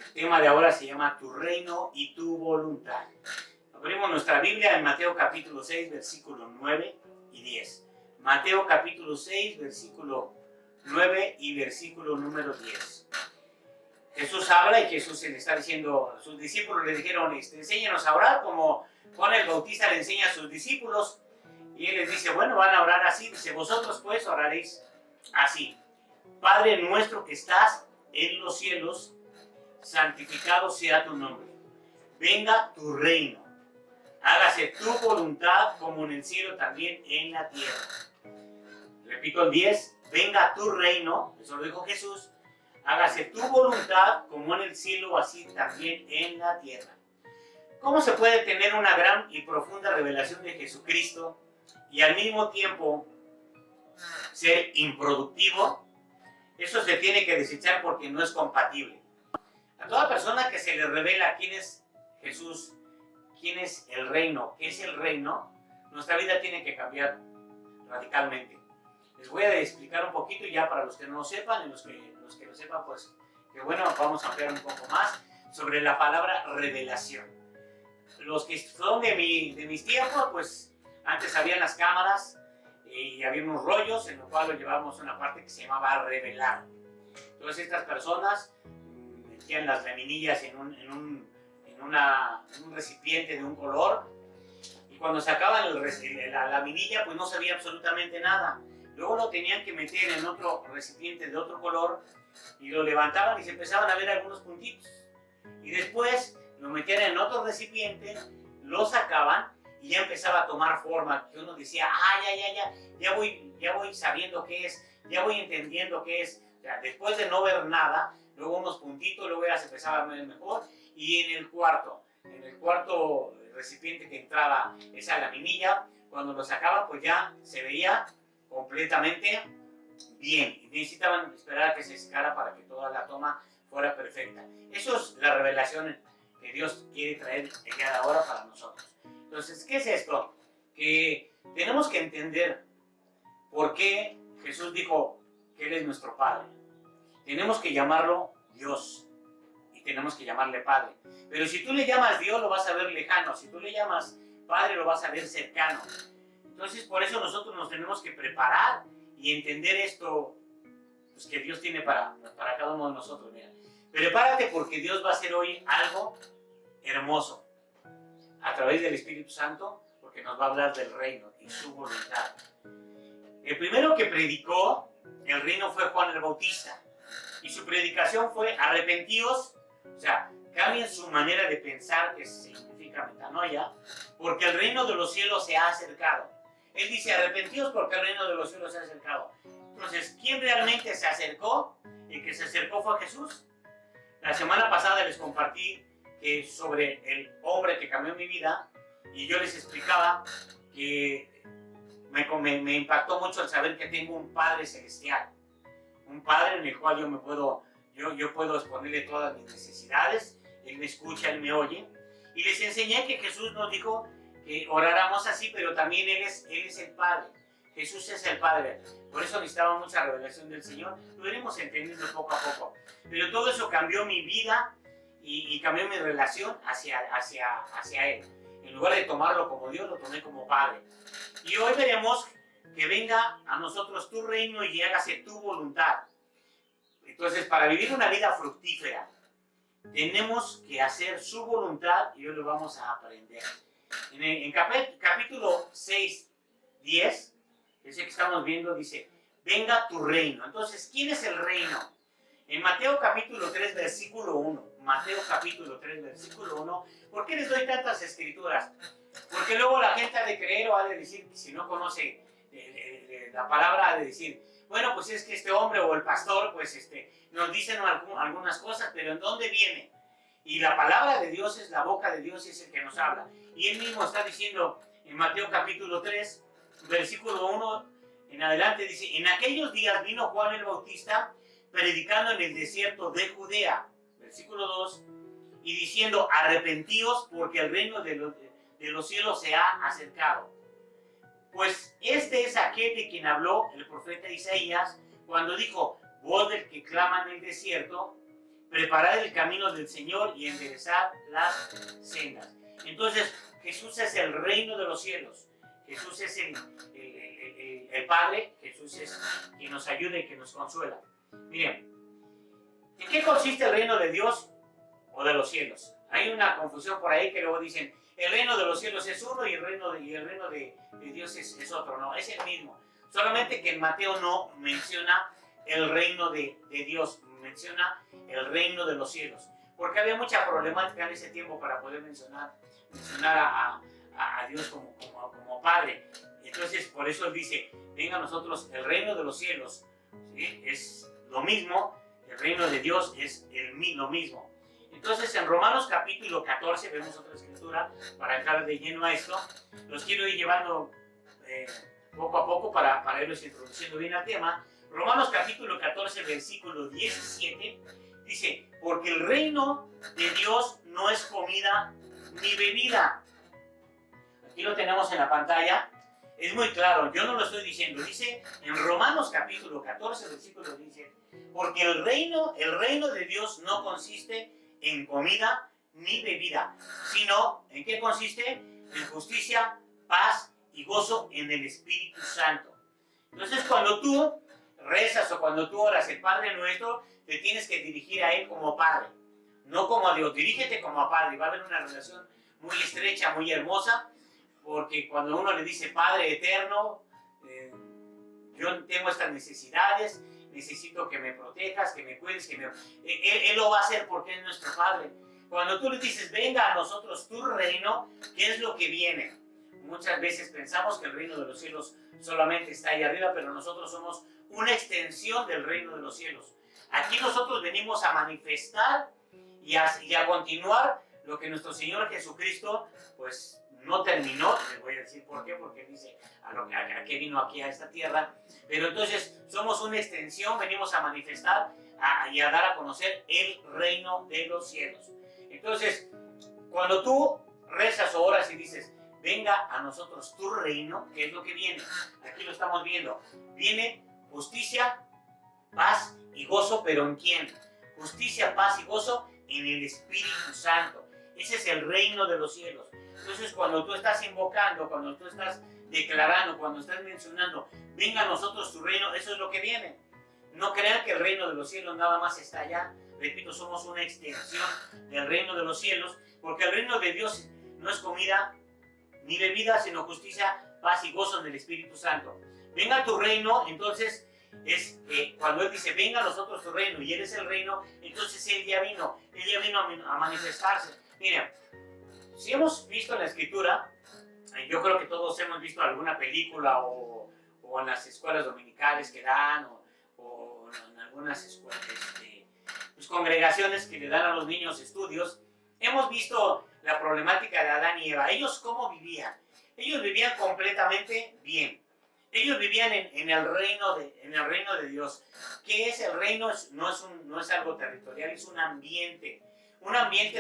El tema de ahora se llama Tu reino y tu voluntad. Abrimos nuestra Biblia en Mateo capítulo 6, versículo 9 y 10. Mateo capítulo 6, versículo 9 y versículo número 10. Jesús habla y Jesús le está diciendo, sus discípulos le dijeron, enséñanos a orar como Juan el Bautista le enseña a sus discípulos. Y él les dice, bueno, van a orar así. Dice, vosotros pues oraréis así. Padre nuestro que estás en los cielos, santificado sea tu nombre. Venga tu reino. Hágase tu voluntad como en el cielo, también en la tierra. Repito el 10. Venga tu reino, eso lo dijo Jesús. Hágase tu voluntad como en el cielo, así también en la tierra. ¿Cómo se puede tener una gran y profunda revelación de Jesucristo y al mismo tiempo ser improductivo? Eso se tiene que desechar porque no es compatible. A toda persona que se le revela quién es Jesús, quién es el reino, qué es el reino, nuestra vida tiene que cambiar radicalmente. Les voy a explicar un poquito ya para los que no lo sepan, y los que lo sepan, pues que bueno, vamos a ampliar un poco más sobre la palabra revelación. Los que son de mis tiempos, pues antes había las cámaras y había unos rollos en los cuales llevábamos una parte que se llamaba revelar. Entonces estas personas metían las laminillas en un recipiente de un color y cuando sacaban la laminilla pues no se veía absolutamente nada. Luego lo tenían que meter en otro recipiente de otro color y lo levantaban y se empezaban a ver algunos puntitos. Y después lo metían en otro recipiente, lo sacaban y ya empezaba a tomar forma, que uno decía, ya voy sabiendo qué es, ya voy entendiendo qué es. O sea, después de no ver nada, luego unos puntitos, luego ya se empezaba a ver mejor. Y en el cuarto recipiente que entraba esa laminilla, cuando lo sacaba, pues ya se veía completamente bien. Y necesitaban esperar a que se secara para que toda la toma fuera perfecta. Eso es la revelación que Dios quiere traer el día de ahora para nosotros. Entonces, ¿qué es esto? Que tenemos que entender por qué Jesús dijo que Él es nuestro Padre. Tenemos que llamarlo Dios y tenemos que llamarle Padre. Pero si tú le llamas Dios, lo vas a ver lejano. Si tú le llamas Padre, lo vas a ver cercano. Entonces, por eso nosotros nos tenemos que preparar y entender esto pues, que Dios tiene para cada uno de nosotros. Mira, prepárate porque Dios va a hacer hoy algo hermoso a través del Espíritu Santo, porque nos va a hablar del reino y su voluntad. El primero que predicó el reino fue Juan el Bautista, y su predicación fue arrepentíos, o sea, cambien su manera de pensar, que significa metanoia, porque el reino de los cielos se ha acercado. Él dice, arrepentíos porque el reino de los cielos se ha acercado. Entonces, ¿quién realmente se acercó? El que se acercó fue Jesús. La semana pasada les compartí sobre el hombre que cambió mi vida y yo les explicaba que me impactó mucho el saber que tengo un Padre celestial, un Padre en el cual yo puedo exponerle todas mis necesidades. Él me escucha, Él me oye, y les enseñé que Jesús nos dijo que oráramos así, pero también Él es el Padre. Jesús es el Padre. Por eso necesitaba mucha revelación del Señor. Lo iremos entendiendo poco a poco, pero todo eso cambió mi vida y cambió mi relación hacia Él. En lugar de tomarlo como Dios, lo tomé como Padre. Y hoy veremos que venga a nosotros tu reino y hágase tu voluntad. Entonces, para vivir una vida fructífera, tenemos que hacer su voluntad y hoy lo vamos a aprender. En capítulo 6, 10, ese que estamos viendo, dice, venga tu reino. Entonces, ¿quién es el reino? En Mateo capítulo 3, versículo 1. Mateo capítulo 3, versículo 1. ¿Por qué les doy tantas escrituras? Porque luego la gente ha de creer o ha de decir, si no conoce la palabra, ha de decir, bueno, pues es que este hombre o el pastor, pues nos dicen algunas cosas, pero ¿en dónde viene? Y la palabra de Dios es la boca de Dios y es el que nos habla. Y él mismo está diciendo en Mateo capítulo 3, versículo 1 en adelante, dice, en aquellos días vino Juan el Bautista predicando en el desierto de Judea, versículo 2, y diciendo, arrepentíos porque el reino de los cielos se ha acercado. Pues este es aquel de quien habló el profeta Isaías cuando dijo, voz del que clama en el desierto, preparar el camino del Señor y enderezar las sendas. Entonces, Jesús es el reino de los cielos. Jesús es el Padre. Jesús es quien nos ayuda y quien nos consuela. Miren, ¿en qué consiste el reino de Dios o de los cielos? Hay una confusión por ahí que luego dicen, el reino de los cielos es uno y el reino de Dios es otro. No, es el mismo. Solamente que en Mateo no menciona el reino de Dios, menciona el reino de los cielos. Porque había mucha problemática en ese tiempo para poder mencionar a Dios como Padre. Entonces, por eso él dice, venga a nosotros el reino de los cielos. ¿Sí? Es lo mismo, el reino de Dios es lo mismo. Entonces, en Romanos capítulo 14, vemos otra escritura para entrar de lleno a esto. Los quiero ir llevando poco a poco para irlos introduciendo bien al tema. Romanos capítulo 14, versículo 17, dice, porque el reino de Dios no es comida ni bebida. Aquí lo tenemos en la pantalla. Es muy claro, yo no lo estoy diciendo. Dice en Romanos capítulo 14, versículo 17, porque el reino de Dios no consiste en comida ni bebida, sino, ¿en qué consiste? En justicia, paz y gozo en el Espíritu Santo. Entonces, cuando tú rezas o cuando tú oras el Padre Nuestro, te tienes que dirigir a Él como Padre, no como a Dios. Dirígete como a Padre. Va a haber una relación muy estrecha, muy hermosa, porque cuando uno le dice Padre eterno, yo tengo estas necesidades, necesito que me protejas, que me cuides, Él lo va a hacer porque es nuestro Padre. Cuando tú le dices, venga a nosotros tu reino, ¿qué es lo que viene? Muchas veces pensamos que el reino de los cielos solamente está ahí arriba, pero nosotros somos una extensión del reino de los cielos. Aquí nosotros venimos a manifestar y a continuar lo que nuestro Señor Jesucristo, pues, no terminó. Les voy a decir por qué, porque dice a qué vino aquí a esta tierra. Pero entonces somos una extensión, venimos a manifestar y a dar a conocer el reino de los cielos. Entonces, cuando tú rezas o oras y dices, venga a nosotros tu reino, ¿qué es lo que viene? Aquí lo estamos viendo. Viene justicia, paz y gozo, ¿pero en quién? Justicia, paz y gozo en el Espíritu Santo. Ese es el reino de los cielos. Entonces, cuando tú estás invocando, cuando tú estás declarando, cuando estás mencionando, venga a nosotros tu reino, eso es lo que viene. No crean que el reino de los cielos nada más está allá. Repito, somos una extensión del reino de los cielos, porque el reino de Dios no es comida ni bebida, sino justicia, paz y gozo en el Espíritu Santo. Venga a tu reino, entonces, cuando Él dice, venga a nosotros tu reino, y Él es el reino, entonces Él ya vino a manifestarse. Miren, si hemos visto en la Escritura, yo creo que todos hemos visto alguna película o en las escuelas dominicales que dan, o en algunas escuelas, pues, congregaciones que le dan a los niños estudios, hemos visto la problemática de Adán y Eva. ¿Ellos cómo vivían? Ellos vivían completamente bien. Ellos vivían en el reino de Dios. ¿Qué es el reino? No es algo territorial, es un ambiente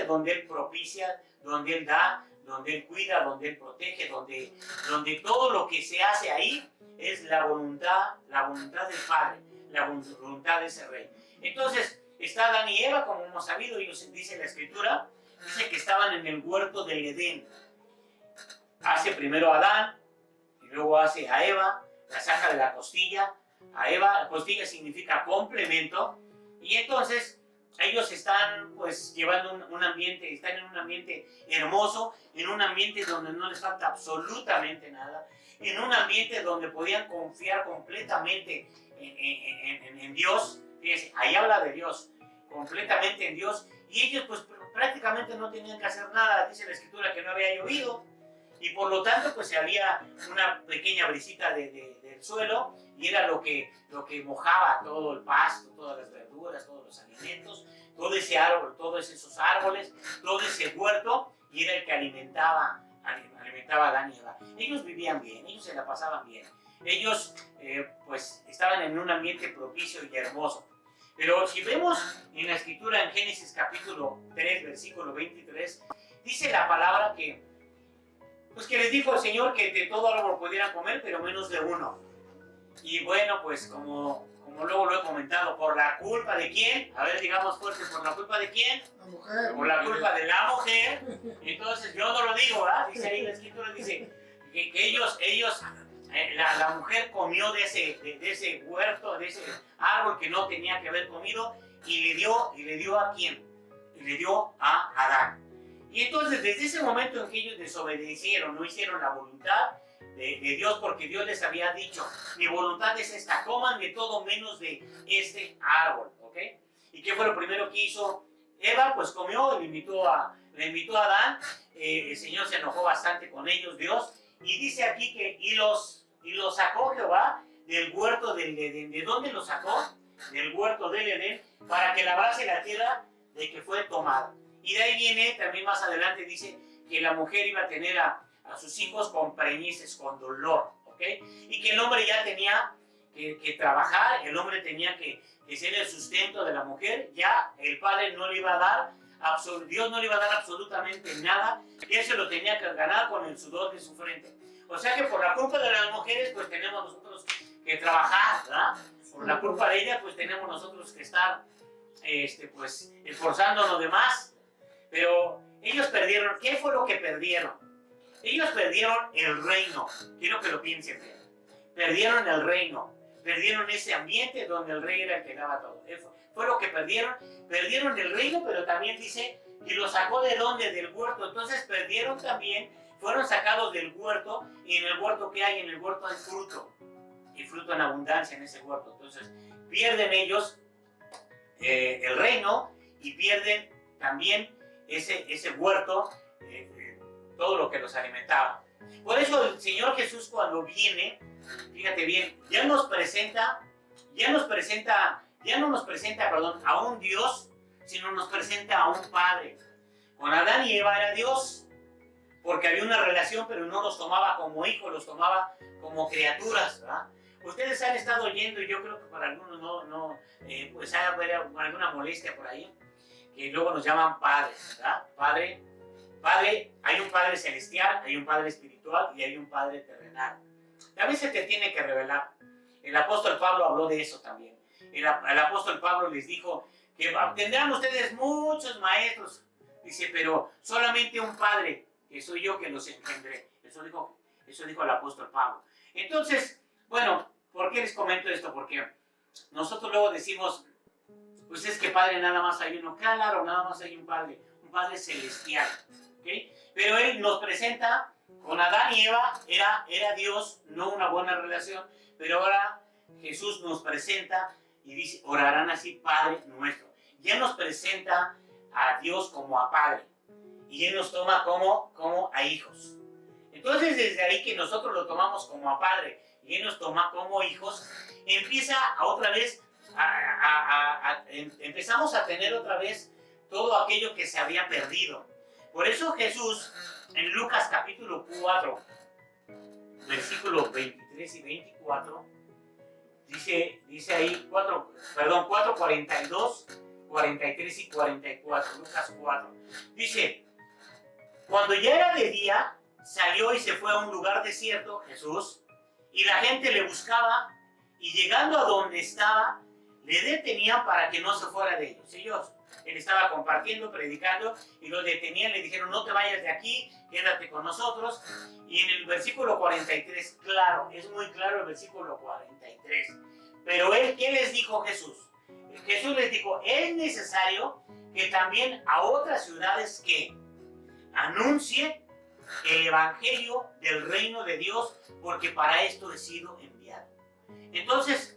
donde Él propicia, donde Él da, donde Él cuida, donde Él protege, donde todo lo que se hace ahí es la voluntad del Padre, la voluntad de ese Rey. Entonces, está Adán y Eva, como hemos sabido, ellos dice la Escritura, dice que estaban en el huerto del Edén. Hace primero a Adán, y luego hace a Eva, la saca de la costilla. A Eva, la costilla significa complemento, y entonces ellos están pues llevando un ambiente, están en un ambiente hermoso, en un ambiente donde no les falta absolutamente nada, en un ambiente donde podían confiar completamente en Dios. Fíjense, ahí habla de Dios, completamente en Dios, y ellos pues prácticamente no tenían que hacer nada. Dice la Escritura que no había llovido, y por lo tanto pues había una pequeña brisita del suelo, y era lo que mojaba todo el pasto, todas las verduras, todos los alimentos, todo ese árbol, todos esos árboles, todo ese huerto, y era el que alimentaba a Adán y Eva. Ellos vivían bien, ellos se la pasaban bien, ellos pues estaban en un ambiente propicio y hermoso. Pero si vemos en la Escritura, en Génesis capítulo 3, versículo 23, dice la palabra que les dijo el Señor que de todo árbol pudieran comer, pero menos de uno. Y bueno, pues como luego lo he comentado, ¿por la culpa de quién? A ver, digamos fuerte, ¿por la culpa de quién? La mujer. Por la culpa de la mujer. Entonces yo no lo digo, ¿verdad? Dice ahí la escritura, dice que la mujer comió de ese huerto, de ese árbol que no tenía que haber comido, y le dio ¿a quién? Y le dio a Adán. Y entonces desde ese momento en que ellos desobedecieron, no hicieron la voluntad de Dios, porque Dios les había dicho, mi voluntad es esta, coman de todo menos de este árbol, ¿ok? ¿Y qué fue lo primero que hizo Eva? Pues comió, le invitó a Adán. El Señor se enojó bastante con ellos, Dios, y dice aquí que y los sacó Jehová del huerto del Edén. ¿De dónde los sacó? Del huerto del Edén, para que labrase la tierra de que fue tomada. Y de ahí viene, también más adelante dice que la mujer iba a tener a sus hijos con preñeces, con dolor, ¿ok? Y que el hombre ya tenía que trabajar, el hombre tenía que ser el sustento de la mujer, ya el padre no le iba a dar, Dios no le iba a dar absolutamente nada, y él se lo tenía que ganar con el sudor de su frente. O sea que por la culpa de las mujeres, pues tenemos nosotros que trabajar, ¿verdad? Por la culpa de ellas, pues tenemos nosotros que estar, pues, esforzándonos de más. Pero ellos perdieron, ¿qué fue lo que perdieron? Ellos perdieron el reino. Quiero que lo piensen bien. Perdieron el reino. Perdieron ese ambiente donde el rey era el que daba todo. Fue lo que perdieron. Perdieron el reino, pero también dice que lo sacó de donde, del huerto. Entonces perdieron también, fueron sacados del huerto. Y en el huerto, ¿qué hay? En el huerto hay fruto. Y fruto en abundancia en ese huerto. Entonces pierden ellos el reino y pierden también ese huerto, todo lo que los alimentaba. Por eso el Señor Jesús, cuando viene, fíjate bien, ya no nos presenta a un Dios, sino nos presenta a un Padre. Con Adán y Eva era Dios, porque había una relación, pero no los tomaba como hijos, los tomaba como criaturas, ¿verdad? Ustedes han estado oyendo, y yo creo que para algunos pues hay alguna molestia por ahí, que luego nos llaman padres, ¿verdad? Padre, hay un Padre celestial, hay un Padre espiritual y hay un Padre terrenal. A veces te tiene que revelar. El apóstol Pablo habló de eso también. El apóstol Pablo les dijo que tendrán ustedes muchos maestros, dice, pero solamente un Padre, que soy yo que los engendré. Eso dijo el apóstol Pablo. Entonces, bueno, ¿por qué les comento esto? Porque nosotros luego decimos, pues es que Padre nada más hay uno. Claro, nada más hay un Padre celestial, ¿ok? Pero Él nos presenta, con Adán y Eva era Dios, no una buena relación, pero ahora Jesús nos presenta y dice, orarán así, Padre nuestro. Ya nos presenta a Dios como a Padre, y Él nos toma como a hijos. Entonces, desde ahí que nosotros lo tomamos como a Padre, y Él nos toma como hijos, empieza a otra vez empezamos a tener otra vez todo aquello que se había perdido. Por eso Jesús, en Lucas capítulo 4, versículos 23 y 24, dice ahí, 4, 42, 43 y 44, Lucas 4, dice, cuando ya era de día, salió y se fue a un lugar desierto, Jesús, y la gente le buscaba, y llegando a donde estaba, le detenían para que no se fuera de ellos. Él estaba compartiendo, predicando, y lo detenían, le dijeron, no te vayas de aquí, quédate con nosotros. Y en el versículo 43, claro, es muy claro el versículo 43. Pero él, ¿qué les dijo Jesús? Jesús les dijo, es necesario que también a otras ciudades que anuncie el evangelio del reino de Dios, porque para esto he sido enviado. Entonces,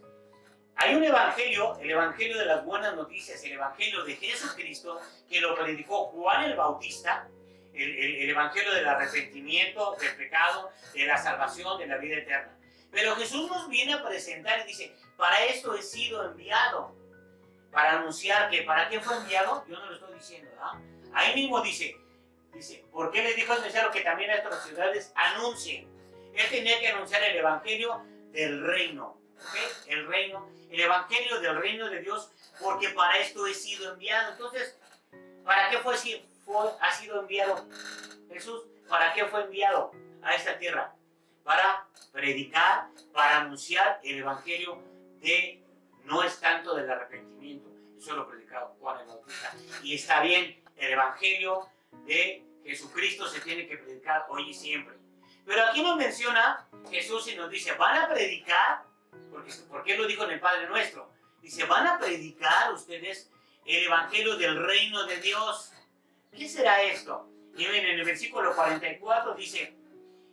hay un evangelio, el evangelio de las buenas noticias, el evangelio de Jesucristo, que lo predicó Juan el Bautista, el evangelio del arrepentimiento, del pecado, de la salvación, de la vida eterna. Pero Jesús nos viene a presentar y dice, para esto he sido enviado, para anunciar que, ¿para qué fue enviado? Yo no lo estoy diciendo, ¿verdad? Ahí mismo dice, ¿por qué les dijo es necesario que también a otras ciudades anuncien? Él tenía que anunciar el evangelio del reino, ¿ok? El evangelio del reino de Dios, porque para esto he sido enviado. Entonces, ¿para qué ha sido enviado Jesús? ¿Para qué fue enviado a esta tierra? para predicar, para anunciar el evangelio no es tanto del arrepentimiento. Eso lo predicaba Juan el Bautista. Y está bien, el evangelio de Jesucristo se tiene que predicar hoy y siempre. Pero aquí nos menciona Jesús y nos dice, van a predicar, porque Él lo dijo en el Padre Nuestro. Dice, van a predicar ustedes el evangelio del reino de Dios. ¿Qué será esto? Y en el versículo 44 dice,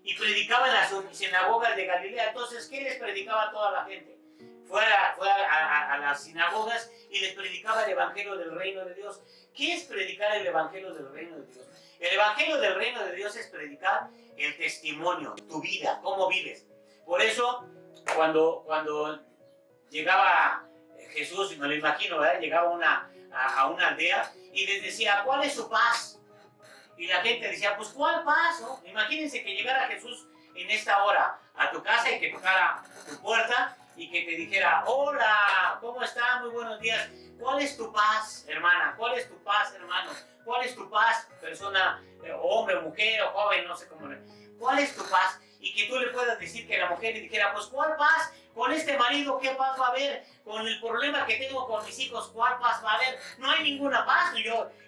y predicaba en las sinagogas de Galilea. Entonces, ¿qué les predicaba a toda la gente? Fue a las sinagogas y les predicaba el evangelio del reino de Dios. ¿Qué es predicar el evangelio del reino de Dios? El evangelio del reino de Dios es predicar el testimonio, tu vida, cómo vives. Por eso, cuando llegaba Jesús, me lo imagino, ¿verdad? Llegaba a una aldea y les decía, ¿cuál es su paz? Y la gente decía, pues ¿cuál paz? ¿No? Imagínense que llegara Jesús en esta hora a tu casa y que tocara tu puerta y que te dijera, hola, ¿cómo está? Muy buenos días. ¿Cuál es tu paz, hermana? ¿Cuál es tu paz, hermano? ¿Cuál es tu paz, persona, hombre, mujer o joven, no sé cómo? ¿Cuál es tu paz? Y que tú le puedas decir que la mujer le dijera, pues ¿cuál paz? Con este marido, ¿qué paz va a haber? Con el problema que tengo con mis hijos, ¿cuál paz va a haber? No hay ninguna paz.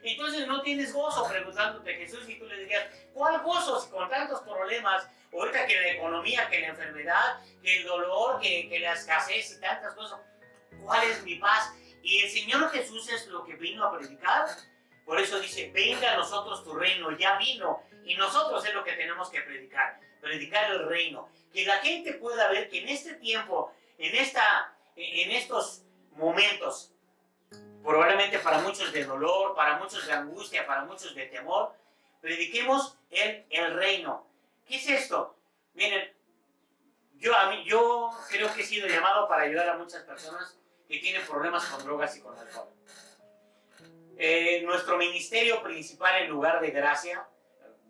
Entonces no tienes gozo, preguntándote Jesús, y tú le dirías, ¿cuál gozo con tantos problemas? Ahorita que la economía, que la enfermedad, que el dolor, que la escasez y tantas cosas. ¿Cuál es mi paz? Y el Señor Jesús es lo que vino a predicar. Por eso dice, venga a nosotros tu reino, ya vino. Y nosotros es lo que tenemos que predicar el reino. Que la gente pueda ver que en este tiempo, en estos momentos, probablemente para muchos de dolor, para muchos de angustia, para muchos de temor, prediquemos el reino. ¿Qué es esto? Miren, yo creo que he sido llamado para ayudar a muchas personas que tienen problemas con drogas y con alcohol. Nuestro ministerio principal en lugar de gracia,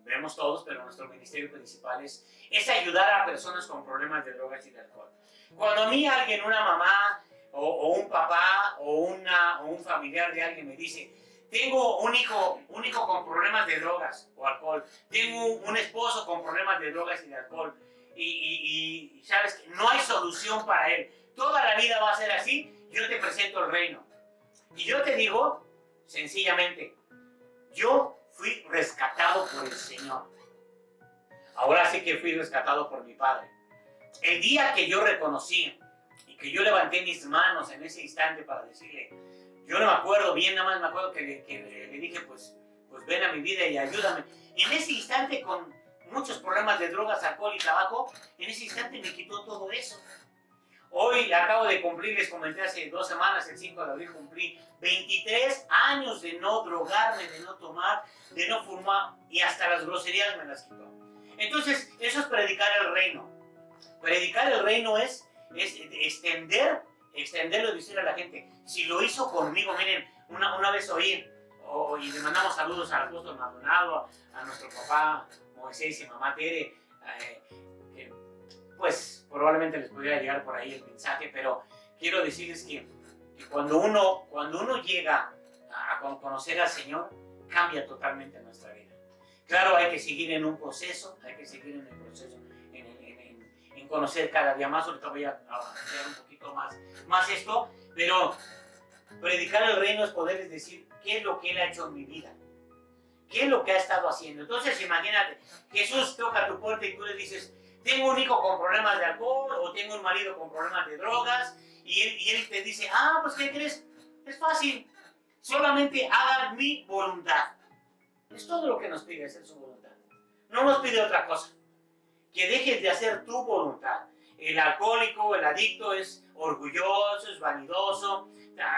vemos todos, pero nuestro ministerio principal es ayudar a personas con problemas de drogas y de alcohol. Cuando a mí alguien, una mamá o un papá o un familiar de alguien me dice, tengo un hijo con problemas de drogas o alcohol, tengo un esposo con problemas de drogas y de alcohol, y sabes que no hay solución para él, toda la vida va a ser así, yo te presento el reino. Y yo te digo, sencillamente, yo fui rescatado por el Señor. Ahora sí que fui rescatado por mi Padre. El día que yo reconocí y que yo levanté mis manos en ese instante para decirle, yo no me acuerdo bien, nada más me acuerdo que le dije, pues ven a mi vida y ayúdame. En ese instante, con muchos problemas de drogas, alcohol y tabaco, en ese instante me quitó todo eso. Hoy acabo de cumplir, les comenté hace 2 semanas, el 5 de abril cumplí 23 años de no drogarme, de no tomar, de no fumar, y hasta las groserías me las quitó. Entonces, eso es predicar el reino. Predicar el reino es extenderlo y decirle a la gente, si lo hizo conmigo, miren, una vez oí, y le mandamos saludos al apóstol Maldonado, a nuestro papá Moisés y mamá Tere, que pues probablemente les pudiera llegar por ahí el mensaje, pero quiero decirles que cuando uno llega a conocer al Señor, cambia totalmente nuestra vida. Claro, hay que seguir en un proceso, en conocer cada día más. Ahorita voy a hacer un poquito más esto, pero predicar el reino es poderles decir qué es lo que Él ha hecho en mi vida, qué es lo que ha estado haciendo. Entonces imagínate, Jesús toca tu puerta y tú le dices, tengo un hijo con problemas de alcohol o tengo un marido con problemas de drogas, y él te dice, pues ¿qué crees? Es fácil, solamente hagan mi voluntad. Es todo lo que nos pide, hacer su voluntad. No nos pide otra cosa, que dejes de hacer tu voluntad. El alcohólico, el adicto es orgulloso, es vanidoso.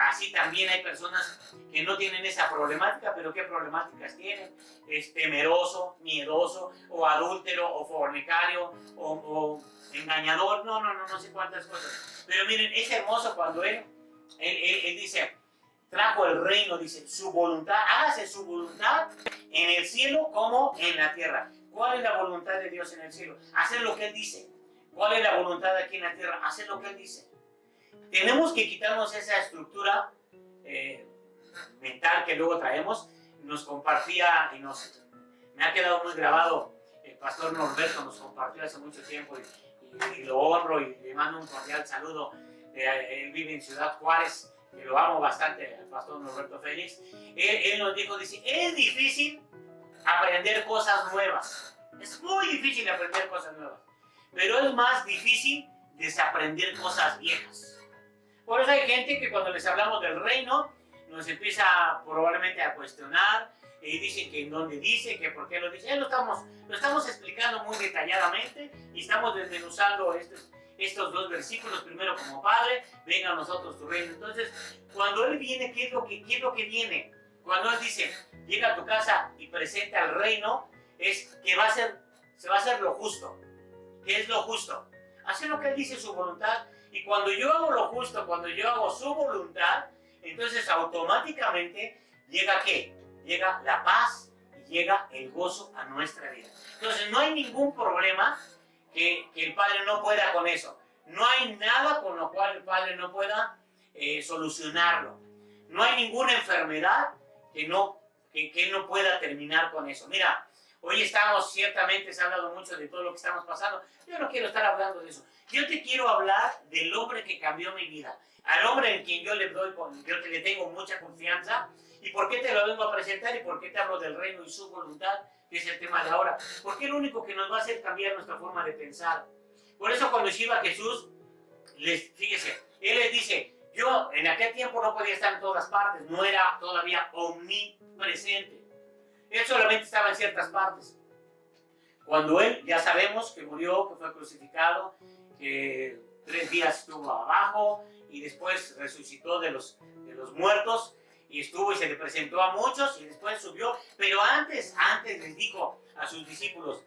Así también hay personas que no tienen esa problemática, pero ¿qué problemáticas tienen? Es temeroso, miedoso, o adúltero, o fornicario, o engañador, no sé cuántas cosas. Pero miren, es hermoso cuando él dice, trajo el reino, dice, su voluntad, hágase su voluntad en el cielo como en la tierra. ¿Cuál es la voluntad de Dios en el cielo? Hacer lo que Él dice. ¿Cuál es la voluntad aquí en la tierra? Hacer lo que Él dice. Tenemos que quitarnos esa estructura mental que luego traemos. Nos compartía y me ha quedado muy grabado el pastor Norberto nos compartió hace mucho tiempo y lo honro y le mando un cordial saludo. Él vive en Ciudad Juárez, que lo amo bastante, el pastor Norberto Félix. Él nos dijo, dice, es difícil aprender cosas nuevas. Es muy difícil aprender cosas nuevas, pero es más difícil desaprender cosas viejas. Por eso hay gente que cuando les hablamos del reino, nos empieza probablemente a cuestionar y dicen que en dónde dice, que por qué lo dice. Lo estamos explicando muy detalladamente y estamos desmenuzando estos dos versículos. Primero, como Padre, venga a nosotros tu reino. Entonces, cuando Él viene, ¿qué es lo que viene? Cuando Él dice, llega a tu casa y presenta el reino, es que se va a hacer lo justo. ¿Qué es lo justo? Hacer lo que Él dice, su voluntad. Y cuando yo hago lo justo, cuando yo hago su voluntad, entonces automáticamente llega ¿qué? Llega la paz y llega el gozo a nuestra vida. Entonces no hay ningún problema que el Padre no pueda con eso. No hay nada con lo cual el Padre no pueda solucionarlo. No hay ninguna enfermedad que Él no pueda terminar con eso. Mira, hoy ciertamente se ha hablado mucho de todo lo que estamos pasando. Yo no quiero estar hablando de eso. Yo te quiero hablar del hombre que cambió mi vida. Al hombre en quien yo le tengo mucha confianza. ¿Y por qué te lo vengo a presentar? ¿Y por qué te hablo del reino y su voluntad? Que es el tema de ahora. Porque es lo único que nos va a hacer cambiar nuestra forma de pensar. Por eso cuando iba Jesús, fíjese, Él les dice, yo en aquel tiempo no podía estar en todas partes. No era todavía omnipresente. Él solamente estaba en ciertas partes. Cuando Él, ya sabemos que murió, que fue crucificado, que 3 días estuvo abajo y después resucitó de los muertos y estuvo y se le presentó a muchos y después subió. Pero antes les dijo a sus discípulos,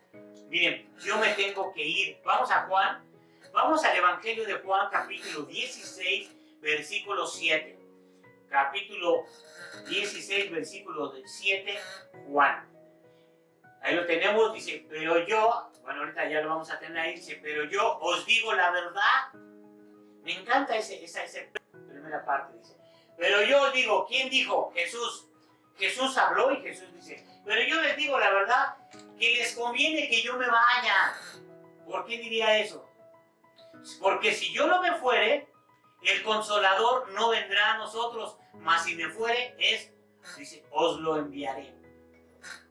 miren, yo me tengo que ir. Vamos a Juan, vamos al Evangelio de Juan, capítulo 16, versículo 7. Capítulo 16, versículo 7, Juan. Ahí lo tenemos, dice, pero yo, bueno, ahorita ya lo vamos a tener ahí, dice, pero yo os digo la verdad. Me encanta esa primera parte, dice. Pero yo os digo, ¿quién dijo? Jesús. Jesús habló y Jesús dice, pero yo les digo la verdad, que les conviene que yo me vaya. ¿Por qué diría eso? Porque si yo no me fuere, el Consolador no vendrá a nosotros, mas si me fuere, dice, os lo enviaré.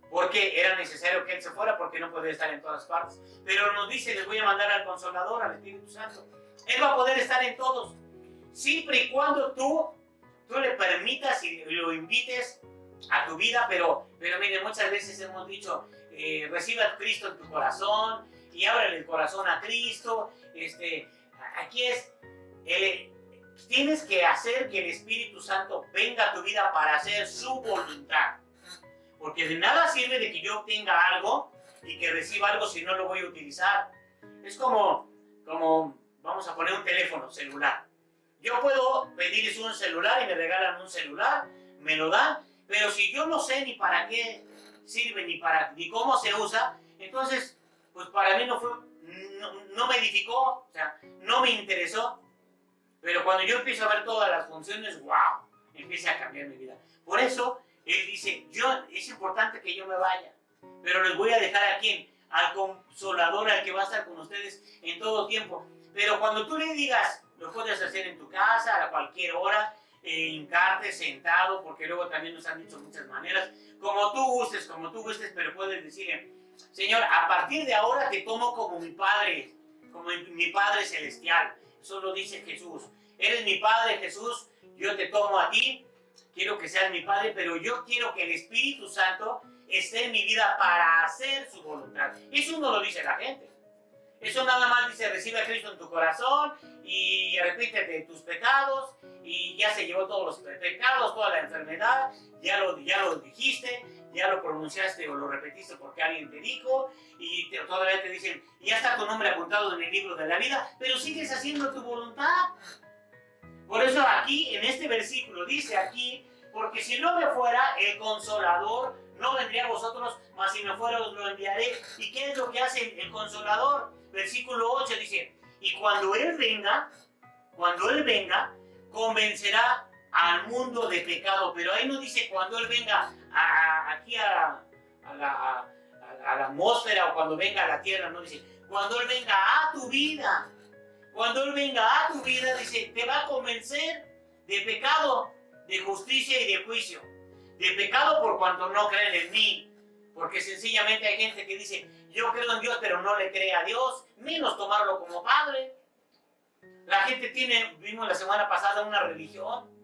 Porque era necesario que Él se fuera, porque no podía estar en todas partes. Pero nos dice, les voy a mandar al Consolador, al Espíritu Santo. Él va a poder estar en todos, siempre y cuando tú le permitas y lo invites a tu vida. Pero mire, muchas veces hemos dicho, recibe a Cristo en tu corazón y ábrele el corazón a Cristo. Aquí tienes que hacer que el Espíritu Santo venga a tu vida para hacer su voluntad. Porque de nada sirve de que yo obtenga algo y que reciba algo si no lo voy a utilizar. Es como vamos a poner un teléfono celular. Yo puedo pedirles un celular y me regalan un celular, me lo dan, pero si yo no sé ni para qué sirve ni cómo se usa, entonces pues para mí no me edificó, o sea, no me interesó. Pero cuando yo empiezo a ver todas las funciones, ¡wow!, empieza a cambiar mi vida. Por eso Él dice, es importante que yo me vaya, pero les voy a dejar a ¿quién? Al Consolador, al que va a estar con ustedes en todo tiempo. Pero cuando tú le digas, lo puedes hacer en tu casa, a cualquier hora, hincarte, sentado, porque luego también nos han dicho muchas maneras, como tú gustes, pero puedes decirle, Señor, a partir de ahora te tomo como mi Padre celestial. Eso lo dice Jesús. Eres mi Padre, Jesús, yo te tomo a ti. Quiero que seas mi Padre, pero yo quiero que el Espíritu Santo esté en mi vida para hacer su voluntad. Eso no lo dice la gente. Eso nada más dice, recibe a Cristo en tu corazón y arrepíntete de tus pecados y ya se llevó todos los pecados, toda la enfermedad, ya lo dijiste, ya lo pronunciaste o lo repetiste porque alguien te dijo y todavía te dicen, ya está tu nombre apuntado en el libro de la vida, pero sigues haciendo tu voluntad. Por eso aquí, en este versículo, dice aquí, porque si no me fuera, el Consolador no vendría a vosotros, mas si me fuera os lo enviaré. ¿Y qué es lo que hace el Consolador? Versículo 8 dice, y cuando Él venga, convencerá al mundo de pecado. Pero ahí no dice cuando Él venga aquí a a la atmósfera o cuando venga a la tierra, no dice, cuando Él venga a tu vida, cuando Él venga a tu vida, dice, te va a convencer de pecado, de justicia y de juicio. De pecado por cuanto no creen en mí, porque sencillamente hay gente que dice, yo creo en Dios, pero no le cree a Dios, menos tomarlo como padre. La gente vimos la semana pasada una religión,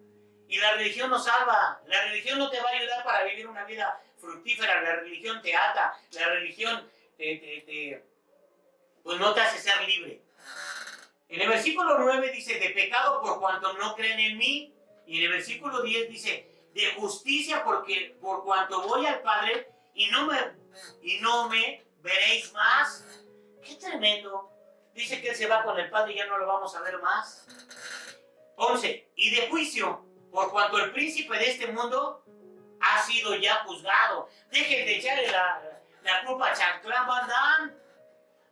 y la religión no salva, la religión no te va a ayudar para vivir una vida fructífera, la religión te ata, la religión pues no te hace ser libre. En el versículo 9 dice, de pecado por cuanto no creen en mí, y en el versículo 10 dice, de justicia porque por cuanto voy al Padre y no me veréis más. ¡Qué tremendo! Dice que Él se va con el Padre y ya no lo vamos a ver más. 11. Y de juicio, por cuanto el príncipe de este mundo ha sido ya juzgado. Dejen de echarle la culpa a Jean-Claude Van Damme.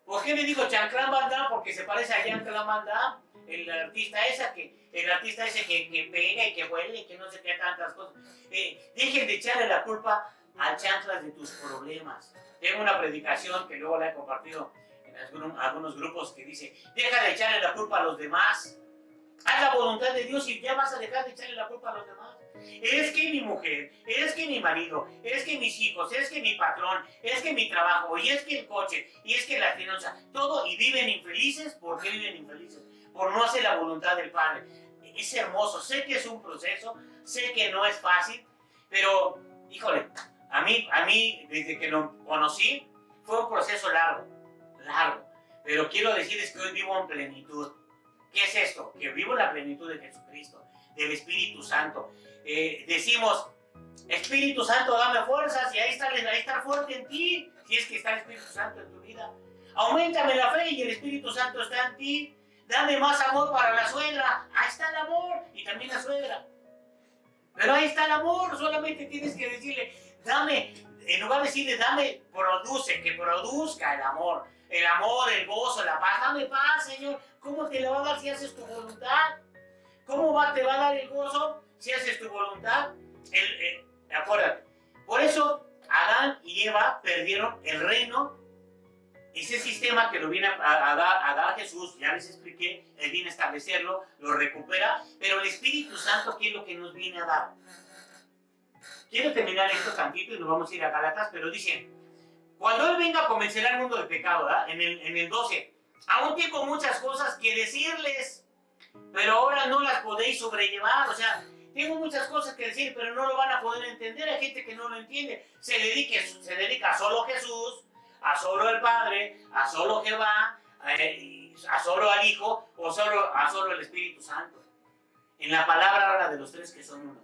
¿Por qué le digo Jean-Claude Van Damme? Porque se parece a Jean-Claude Van Damme, el artista ese que pega y que huele y que no sé qué tantas cosas. Dejen de echarle la culpa al chanclas de tus problemas. Tengo una predicación que luego la he compartido en algunos grupos que dice, deja de echarle la culpa a los demás. Haz la voluntad de Dios y ya vas a dejar de echarle la culpa a los demás. Es que mi mujer, es que mi marido, es que mis hijos, es que mi patrón, es que mi trabajo, y es que el coche, y es que la finanza, todo, y viven infelices. ¿Por qué viven infelices? Por no hacer la voluntad del Padre. Es hermoso, sé que es un proceso, sé que no es fácil, pero, híjole, a mí desde que lo conocí, fue un proceso largo, pero quiero decirles que hoy vivo en plenitud. ¿Qué es esto? Que vivo en la plenitud de Jesucristo, del Espíritu Santo. Decimos, Espíritu Santo, dame fuerzas, y ahí está fuerte en ti, si es que está el Espíritu Santo en tu vida. Auméntame la fe y el Espíritu Santo está en ti. Dame más amor para la suegra, ahí está el amor, y también la suegra. Pero ahí está el amor, solamente tienes que decirle, dame, en lugar de decirle, dame, que produzca el amor, el gozo, la paz. Dame paz, Señor. ¿Cómo te la va a dar si haces tu voluntad? ¿Cómo te va a dar el gozo si haces tu voluntad? Acuérdate. Por eso Adán y Eva perdieron el reino, ese sistema que lo viene a dar Jesús. Ya les expliqué, Él viene a establecerlo, lo recupera, pero el Espíritu Santo, ¿qué es lo que nos viene a dar? Quiero terminar esto tantito y nos vamos a ir a Gálatas, pero dice, cuando Él venga convencerá al mundo de pecado, ¿verdad? En el 12, aún tengo muchas cosas que decirles, pero ahora no las podéis sobrellevar. O sea, tengo muchas cosas que decir, pero no lo van a poder entender. Hay gente que no lo entiende. Se dedica a solo Jesús, a solo el Padre, a solo Jehová, a solo al Hijo, o a solo el Espíritu Santo. En la palabra habla de los tres que son uno.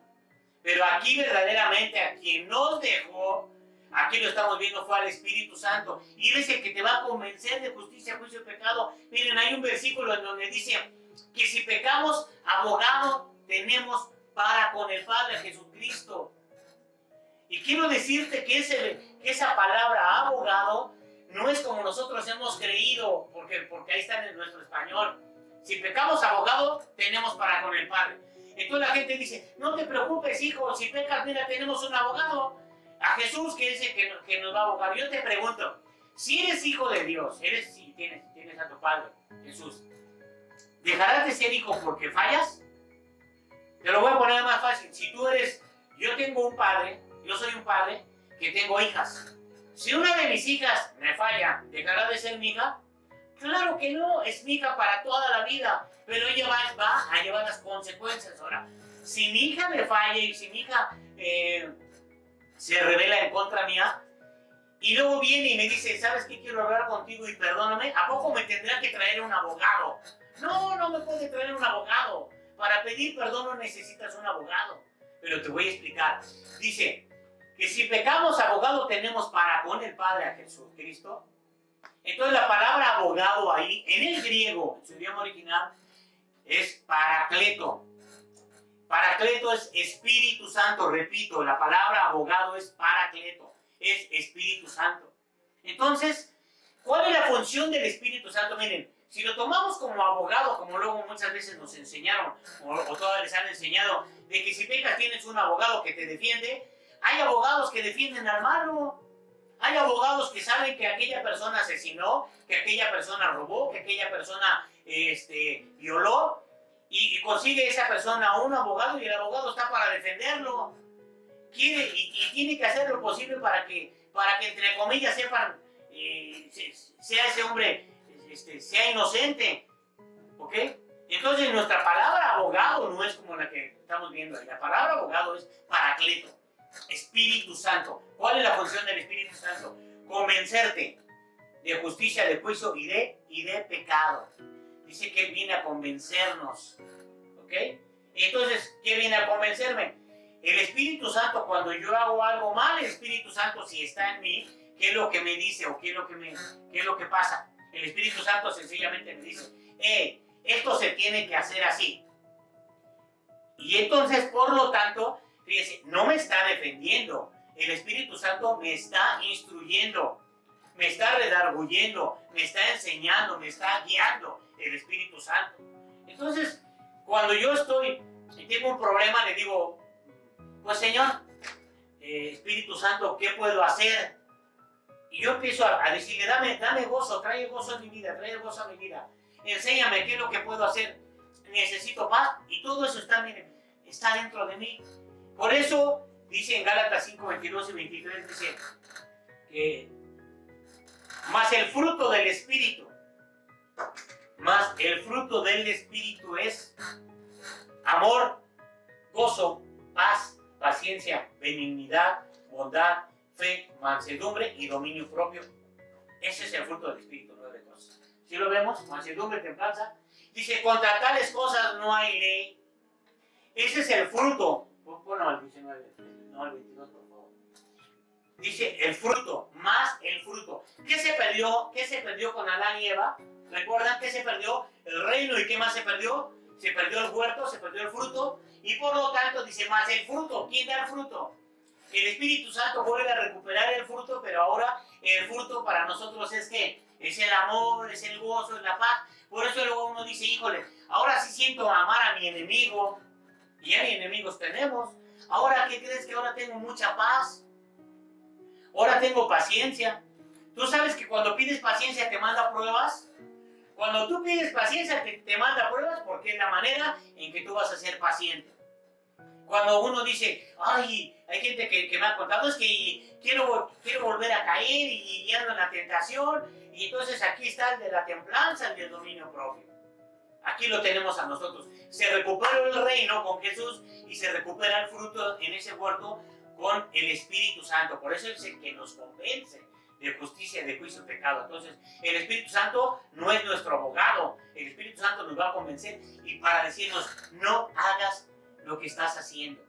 Pero aquí verdaderamente a quien nos dejó, aquí lo estamos viendo, fue al Espíritu Santo. Y Él es el que te va a convencer de justicia, juicio y pecado. Miren, hay un versículo en donde dice que si pecamos, abogado tenemos para con el Padre, Jesucristo. Y quiero decirte que esa palabra abogado no es como nosotros hemos creído, porque ahí está en nuestro español. Si pecamos, abogado tenemos para con el Padre. Entonces la gente dice, no te preocupes, hijo, si pecas, mira, tenemos un abogado, a Jesús, que dice que nos va a abogar. Yo te pregunto, si eres hijo de Dios, si tienes a tu Padre, Jesús, ¿dejarás de ser hijo porque fallas? Te lo voy a poner más fácil. Yo tengo un padre, yo soy un padre que tengo hijas. Si una de mis hijas me falla, ¿dejará de ser mi hija? Claro que no, es mi hija para toda la vida, pero ella va a llevar las consecuencias. Ahora, si mi hija me falla y si mi hija se revela en contra mía, y luego viene y me dice, ¿sabes qué? Quiero hablar contigo y perdóname, ¿a poco me tendrá que traer un abogado? No me puede traer un abogado. Para pedir perdón no necesitas un abogado. Pero te voy a explicar. Dice que si pecamos, abogado tenemos para con el Padre, a Jesucristo. Entonces la palabra abogado ahí, en el griego, en su idioma original, es paracleto. Paracleto es Espíritu Santo, repito, la palabra abogado es paracleto, es Espíritu Santo. Entonces, ¿cuál es la función del Espíritu Santo? Miren, si lo tomamos como abogado, como luego muchas veces nos enseñaron, o todas les han enseñado, de que si pecas tienes un abogado que te defiende, hay abogados que defienden al malo. Hay abogados que saben que aquella persona asesinó, que aquella persona robó, que aquella persona violó, y consigue esa persona a un abogado y el abogado está para defenderlo. Quiere y tiene que hacer lo posible para que entre comillas sepan, sea ese hombre, sea inocente. ¿Ok? Entonces nuestra palabra abogado no es como la que estamos viendo ahí. La palabra abogado es paracleto, Espíritu Santo. ¿Cuál es la función del Espíritu Santo? Convencerte de justicia, de juicio y de pecado. Dice que Él viene a convencernos. ¿Ok? Entonces, ¿qué viene a convencerme? El Espíritu Santo, cuando yo hago algo mal, el Espíritu Santo, si está en mí, ¿qué es lo que me dice o qué es lo que pasa? El Espíritu Santo sencillamente me dice, esto se tiene que hacer así. Y entonces, por lo tanto, fíjese, no me está defendiendo. El Espíritu Santo me está instruyendo, me está redarguyendo, me está enseñando, me está guiando el Espíritu Santo. Entonces, cuando yo tengo un problema, le digo, pues Señor, Espíritu Santo, ¿qué puedo hacer? Y yo empiezo a decirle, dame gozo, trae gozo a mi vida, trae gozo a mi vida. Enséñame qué es lo que puedo hacer. Necesito paz. Y todo eso está dentro de mí. Por eso dice en Gálatas 5, 22 y 23, dice que más el fruto del Espíritu es amor, gozo, paz, paciencia, benignidad, bondad, fe, mansedumbre y dominio propio. Ese es el fruto del Espíritu, 9 cosas. ¿Sí lo vemos? Mansedumbre, templanza. Dice, contra tales cosas no hay ley. Ese es el fruto. Ponlo al 19, no al 22, por favor. Dice, el fruto, más el fruto. ¿Qué se perdió? ¿Qué se perdió con Adán y Eva? ¿Recuerdan qué se perdió? El reino. ¿Y qué más se perdió? Se perdió el huerto, se perdió el fruto. Y por lo tanto, dice, más el fruto. ¿Quién da el fruto? El Espíritu Santo vuelve a recuperar el fruto, pero ahora el fruto para nosotros es ¿qué? Es el amor, es el gozo, es la paz. Por eso luego uno dice, híjole, ahora sí siento amar a mi enemigo. Y ya ni enemigos tenemos. Ahora, ¿qué crees? Que ahora tengo mucha paz. Ahora tengo paciencia. ¿Tú sabes que cuando pides paciencia te manda pruebas? Cuando tú pides paciencia te manda pruebas porque es la manera en que tú vas a ser paciente. Cuando uno dice, ay, hay gente que me ha contado, es que quiero volver a caer y ando en la tentación, y entonces aquí está el de la templanza, el del dominio propio. Aquí lo tenemos a nosotros. Se recuperó el reino con Jesús y se recupera el fruto en ese huerto con el Espíritu Santo. Por eso es el que nos convence de justicia, de juicio y pecado. Entonces, el Espíritu Santo no es nuestro abogado. El Espíritu Santo nos va a convencer y para decirnos, no hagas lo que estás haciendo.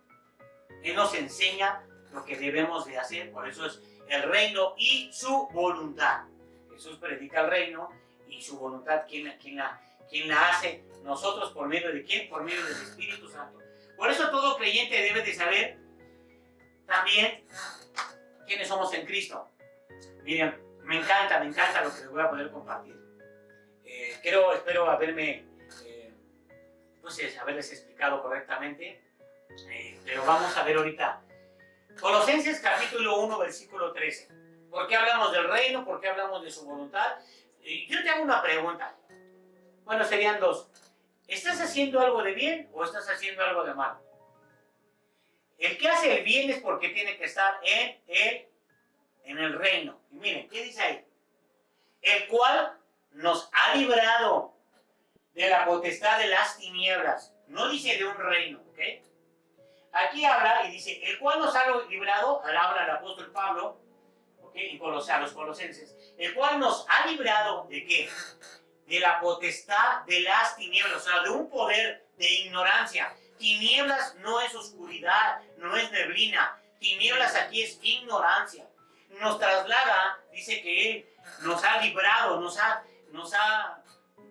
Él nos enseña lo que debemos de hacer. Por eso es el reino y su voluntad. Jesús predica el reino y su voluntad, ¿quién la hace? Nosotros, ¿por medio de quién? Por medio del Espíritu Santo. Por eso todo creyente debe de saber también quiénes somos en Cristo. Miren, me encanta lo que les voy a poder compartir. Espero haberles explicado correctamente, pero vamos a ver ahorita. Colosenses capítulo 1, versículo 13. ¿Por qué hablamos del reino? ¿Por qué hablamos de su voluntad? Yo te hago una pregunta. Bueno, serían dos. ¿Estás haciendo algo de bien o estás haciendo algo de mal? El que hace el bien es porque tiene que estar en el reino. Y miren, ¿qué dice ahí? El cual nos ha librado de la potestad de las tinieblas. No dice de un reino, ¿ok? Aquí habla y dice, el cual nos ha librado, habla el apóstol Pablo, ¿ok? A los colosenses. El cual nos ha librado, ¿de qué? De la potestad de las tinieblas, o sea, de un poder de ignorancia. Tinieblas no es oscuridad, no es neblina. Tinieblas aquí es ignorancia. Nos traslada, dice que Él nos ha librado, nos ha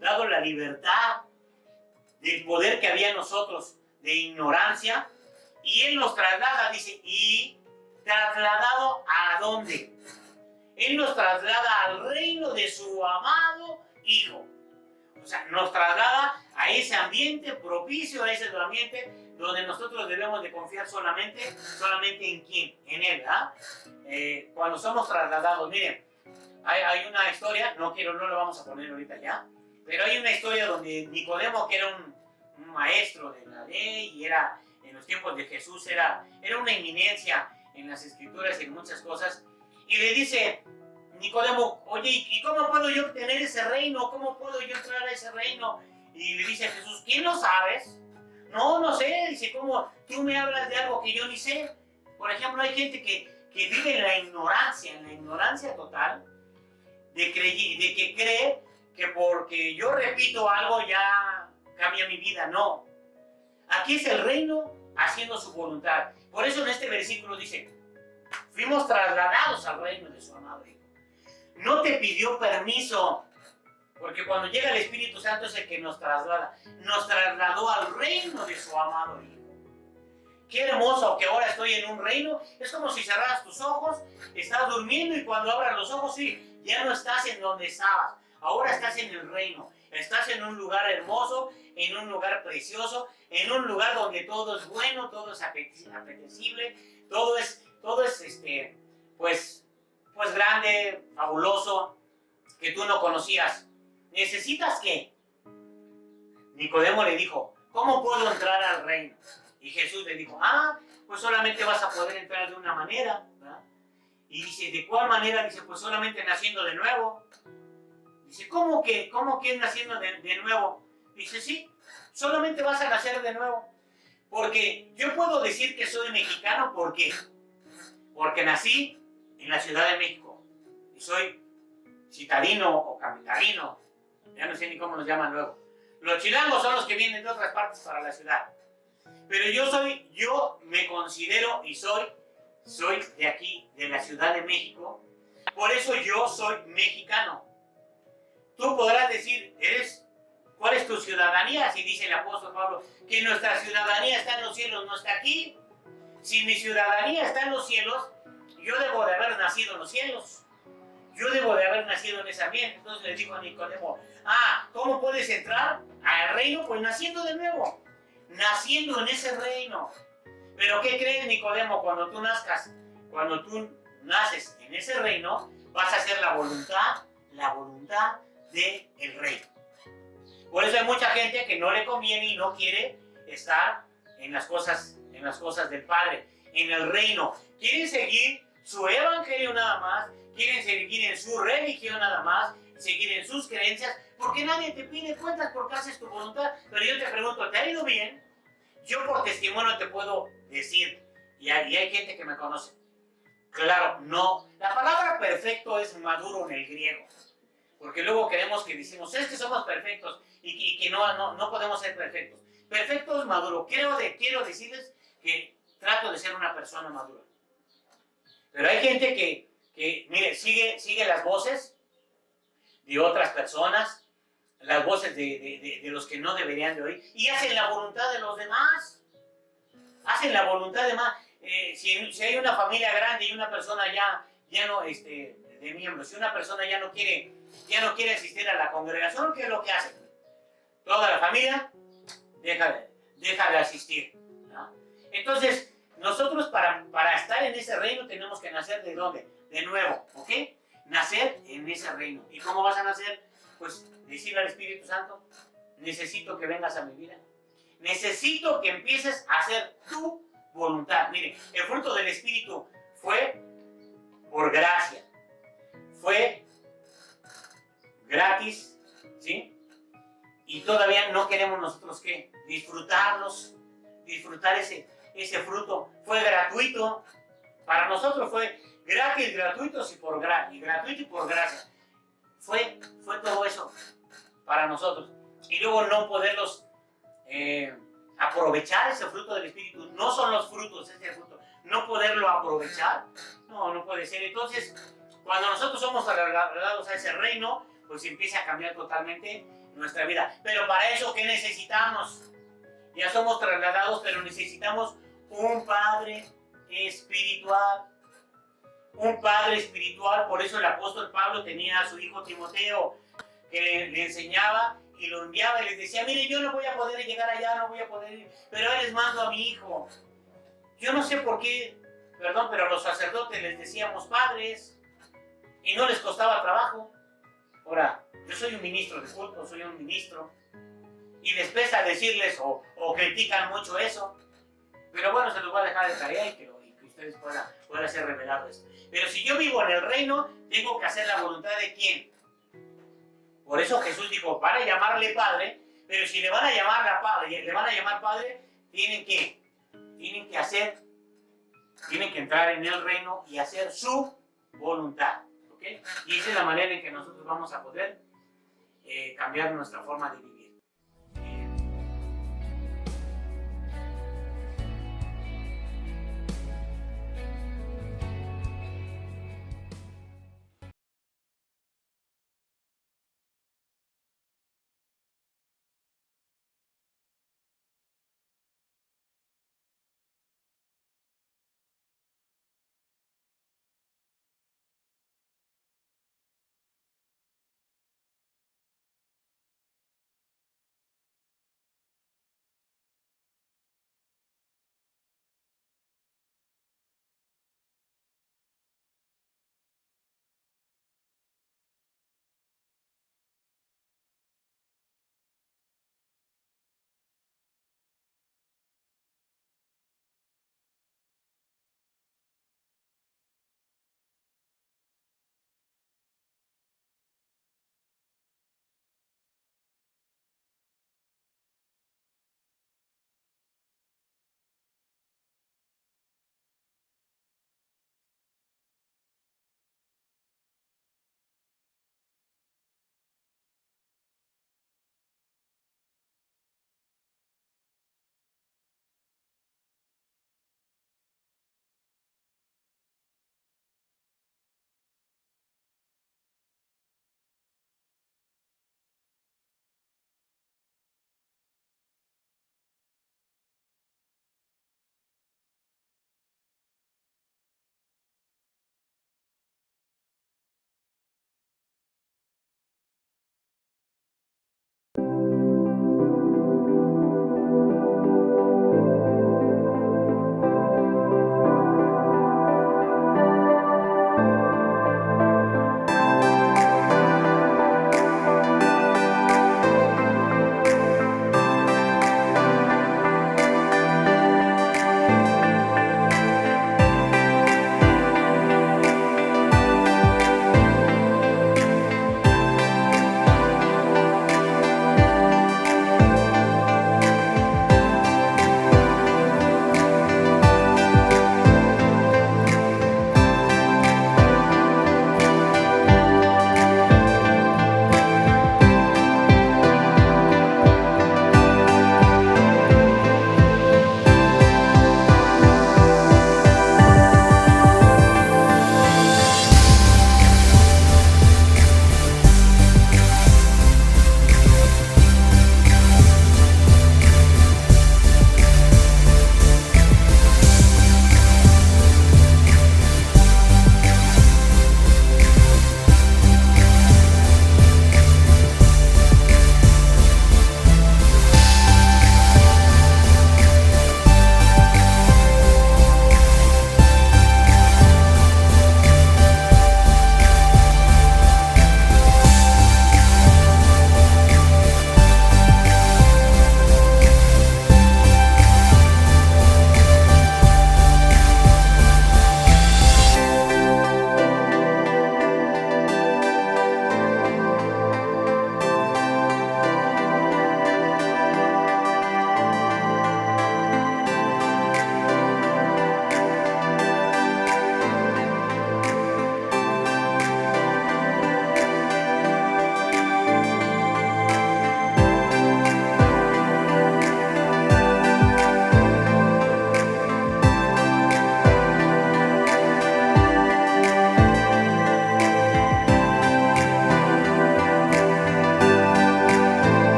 dado la libertad del poder que había en nosotros de ignorancia. Y Él nos traslada, dice, ¿y trasladado a dónde? Él nos traslada al reino de su amado Hijo. O sea, nos traslada a ese ambiente propicio, a ese ambiente donde nosotros debemos de confiar solamente en quién, en Él, ¿verdad? Cuando somos trasladados, miren, hay una historia, no la vamos a poner ahorita ya, pero hay una historia donde Nicodemo, que era un maestro de la ley y era, en los tiempos de Jesús, era una eminencia en las escrituras y en muchas cosas, y le dice Nicodemo, oye, ¿y cómo puedo yo obtener ese reino? ¿Cómo puedo yo entrar a ese reino? Y le dice a Jesús, ¿quién lo sabes? No sé, dice, ¿cómo tú me hablas de algo que yo ni sé? Por ejemplo, hay gente que vive en la ignorancia total, de que cree que porque yo repito algo ya cambia mi vida. No. Aquí es el reino haciendo su voluntad. Por eso en este versículo dice, fuimos trasladados al reino de su amado Hijo. No te pidió permiso, porque cuando llega el Espíritu Santo es el que nos traslada. Nos trasladó al reino de su amado Hijo. Qué hermoso que ahora estoy en un reino. Es como si cerraras tus ojos, estás durmiendo y cuando abras los ojos, sí, ya no estás en donde estabas. Ahora estás en el reino. Estás en un lugar hermoso, en un lugar precioso, en un lugar donde todo es bueno, todo es apetecible, todo es pues grande, fabuloso, que tú no conocías. ¿Necesitas qué? Nicodemo le dijo, ¿cómo puedo entrar al reino? Y Jesús le dijo, pues solamente vas a poder entrar de una manera, ¿verdad? Y dice, ¿de cuál manera? Dice, pues solamente naciendo de nuevo. Dice, ¿cómo que naciendo de nuevo? Dice, sí, solamente vas a nacer de nuevo. Porque yo puedo decir que soy mexicano, ¿por qué? Porque nací en la Ciudad de México y soy citadino o capitalino, ya no sé ni cómo nos llaman luego. Los chilangos son los que vienen de otras partes para la ciudad. Pero yo me considero y soy de aquí, de la Ciudad de México. Por eso yo soy mexicano. Tú podrás decir, ¿cuál es tu ciudadanía? Si dice el apóstol Pablo, que nuestra ciudadanía está en los cielos, no está aquí. Si mi ciudadanía está en los cielos, yo debo de haber nacido en los cielos. Yo debo de haber nacido en ese ambiente. Entonces le dijo a Nicodemo, ¿cómo puedes entrar al reino? Pues naciendo de nuevo. Naciendo en ese reino. Pero ¿qué crees, Nicodemo? Cuando tú nazcas, cuando tú naces en ese reino, vas a hacer la voluntad del rey. Por eso hay mucha gente que no le conviene y no quiere estar en las cosas del Padre, en el reino. Quieren seguir su evangelio nada más, quieren seguir en su religión nada más, seguir en sus creencias, porque nadie te pide cuentas porque haces tu voluntad. Pero yo te pregunto, ¿te ha ido bien? Yo por testimonio te puedo decir, y hay gente que me conoce. Claro, no. La palabra perfecto es maduro en el griego. Porque luego queremos que decimos, es que somos perfectos y que no podemos ser perfectos. Perfecto es maduro. Quiero decirles que trato de ser una persona madura. Pero hay gente que mire, sigue las voces de otras personas, las voces de los que no deberían de oír, y hacen la voluntad de los demás. Hacen la voluntad de más. Si hay una familia grande y una persona ya no, de miembros, si una persona ya no quiere asistir a la congregación, ¿qué es lo que hace? Toda la familia deja de asistir, ¿no? Entonces, nosotros para estar en ese reino tenemos que nacer ¿de dónde? De nuevo, ¿ok? Nacer en ese reino. ¿Y cómo vas a nacer? Pues decirle al Espíritu Santo, necesito que vengas a mi vida. Necesito que empieces a hacer tu voluntad. Mire, el fruto del Espíritu fue por gracia. Fue gratis, ¿sí? Y todavía no queremos nosotros, ¿qué? Disfrutar ese fruto. Fue gratuito. Para nosotros fue gratis, gratuito y por gracia. Fue todo eso para nosotros. Y luego no poderlos aprovechar ese fruto del Espíritu. No son los frutos, ese fruto. No poderlo aprovechar. No puede ser. Entonces, cuando nosotros somos trasladados a ese reino, pues empieza a cambiar totalmente nuestra vida. Pero para eso, ¿qué necesitamos? Ya somos trasladados, pero necesitamos un Padre espiritual. Un Padre espiritual. Por eso el apóstol Pablo tenía a su hijo Timoteo, que le enseñaba y lo enviaba y les decía, mire, yo no voy a poder llegar allá, no voy a poder ir, pero ahí les mando a mi hijo. Yo no sé por qué, perdón, pero a los sacerdotes les decíamos padres y no les costaba trabajo. Ahora, yo soy un ministro de culto, soy un ministro, y les pesa decirles o critican mucho eso, pero bueno, se los voy a dejar de tarea y que ustedes puedan ser revelados. Pero si yo vivo en el reino, tengo que hacer la voluntad de ¿quién? Por eso Jesús dijo, van a llamarle Padre, pero si le van a llamar Padre, tienen que entrar en el reino y hacer su voluntad. ¿Okay? Y esa es la manera en que nosotros vamos a poder cambiar nuestra forma de vivir.